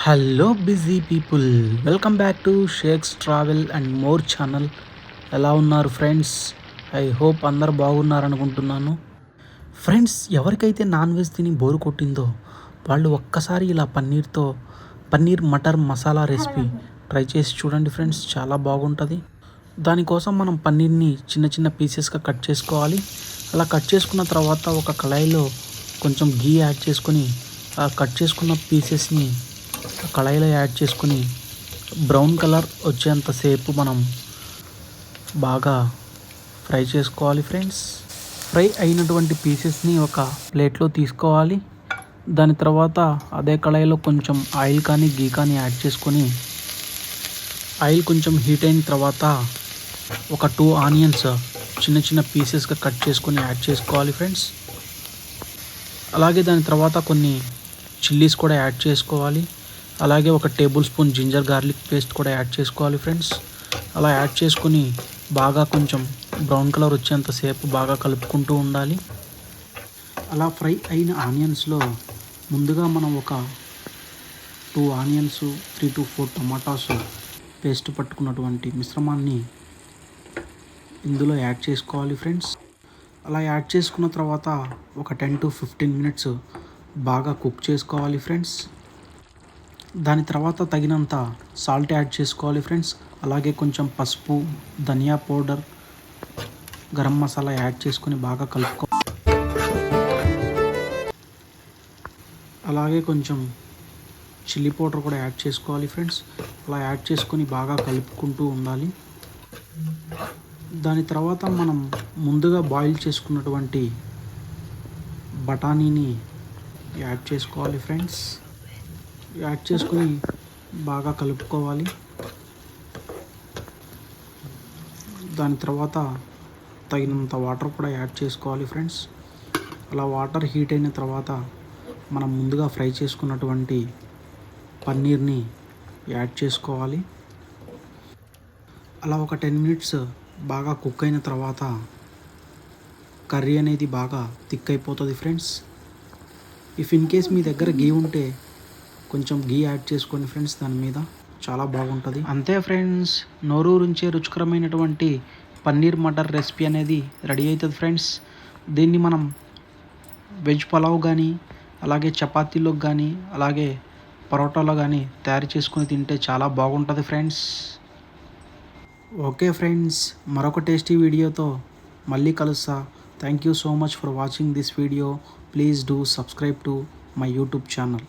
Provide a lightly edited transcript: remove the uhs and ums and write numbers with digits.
Hello busy people, welcome back to shakes travel and more channel. ఎలా ఉన్నారు friends? I hope అందరు బాగున్నారనుకుంటున్నాను. Friends, ఎవరికైతే non veg తిని bore కొట్టిందో వాళ్ళు ఒక్కసారి ఇలా పన్నీర్ మటర్ మసాలా రెసిపీ ట్రై చేసి చూడండి ఫ్రెండ్స్, చాలా బాగుంటుంది. దానికోసం మనం పన్నీర్ని చిన్న చిన్న పీసెస్గా కట్ చేసుకోవాలి. అలా కట్ చేసుకున్న తర్వాత ఒక కళాయిలో కొంచెం గీ యాడ్ చేసుకొని ఆ కట్ చేసుకున్న పీసెస్ని కళాయిలో యాడ్ చేసుకుని బ్రౌన్ కలర్ వచ్చేంతసేపు మనం బాగా ఫ్రై చేసుకోవాలి ఫ్రెండ్స్. ఫ్రై అయినటువంటి పీసెస్ని ఒక ప్లేట్లో తీసుకోవాలి. దాని తర్వాత అదే కళాయిలో కొంచెం ఆయిల్ కానీ గీ కానీ యాడ్ చేసుకొని ఆయిల్ కొంచెం హీట్ అయిన తర్వాత ఒక 2 ఆనియన్స్ చిన్న చిన్న పీసెస్గా కట్ చేసుకొని యాడ్ చేసుకోవాలి ఫ్రెండ్స్. అలాగే దాని తర్వాత కొన్ని చిల్లీస్ కూడా యాడ్ చేసుకోవాలి. అలాగే ఒక tablespoon ginger garlic paste కూడా యాడ్ చేసుకోవాలి ఫ్రెండ్స్. అలా యాడ్ చేసుకుని బాగా కొంచెం బ్రౌన్ కలర్ వచ్చేంతసేపు బాగా కలుపుకుంటూ ఉండాలి. అలా ఫ్రై అయిన ఆనియన్స్లో ముందుగా మనం ఒక 2 ఆనియన్స్, 3 to 4 టమాటాస్ పేస్ట్ పట్టుకున్నటువంటి మిశ్రమాన్ని ఇందులో యాడ్ చేసుకోవాలి ఫ్రెండ్స్. అలా యాడ్ చేసుకున్న తర్వాత ఒక 10 to 15 minutes బాగా కుక్ చేసుకోవాలి ఫ్రెండ్స్. దాని తర్వాత తగినంత సాల్ట్ యాడ్ చేసుకోవాలి ఫ్రెండ్స్. అలాగే కొంచెం పసుపు, ధనియా పౌడర్, గరం మసాలా యాడ్ చేసుకొని బాగా కలుపుకోవాలి. అలాగే కొంచెం చిల్లీ పౌడర్ కూడా యాడ్ చేసుకోవాలి ఫ్రెండ్స్. అలా యాడ్ చేసుకొని బాగా కలుపుకుంటూ ఉండాలి. దాని తర్వాత మనం ముందుగా బాయిల్ చేసుకున్నటువంటి బఠానీని యాడ్ చేసుకోవాలి ఫ్రెండ్స్. యాడ్ చేసుకుని బాగా కలుపుకోవాలి. దాని తర్వాత తగినంత వాటర్ కూడా యాడ్ చేసుకోవాలి ఫ్రెండ్స్. అలా వాటర్ హీట్ అయిన తర్వాత మనం ముందుగా ఫ్రై చేసుకున్నటువంటి పన్నీర్ని యాడ్ చేసుకోవాలి. అలా ఒక 10 minutes బాగా కుక్ అయిన తర్వాత కర్రీ అనేది బాగా థిక్ అయిపోతుంది ఫ్రెండ్స్. ఇఫ్ ఇన్ కేస్ మీ దగ్గర గీ ఉంటే కొంచెం గీ యాడ్ చేసుకోండి ఫ్రెండ్స్, దాని మీద చాలా బాగుంటుంది. అంతే ఫ్రెండ్స్, నోరూరించే రుచికరమైనటువంటి పన్నీర్ మటర్ రెసిపీ అనేది రెడీ అవుతుంది ఫ్రెండ్స్. దీన్ని మనం వెజ్ పలావ్ కానీ, అలాగే చపాతీలోకి కానీ, అలాగే పరోటాలో కానీ తయారు చేసుకొని తింటే చాలా బాగుంటుంది ఫ్రెండ్స్. ఓకే ఫ్రెండ్స్, మరొక టేస్టీ వీడియోతో మళ్ళీ కలుస్తా. Thank you so much for watching this video. Please do subscribe to my YouTube channel.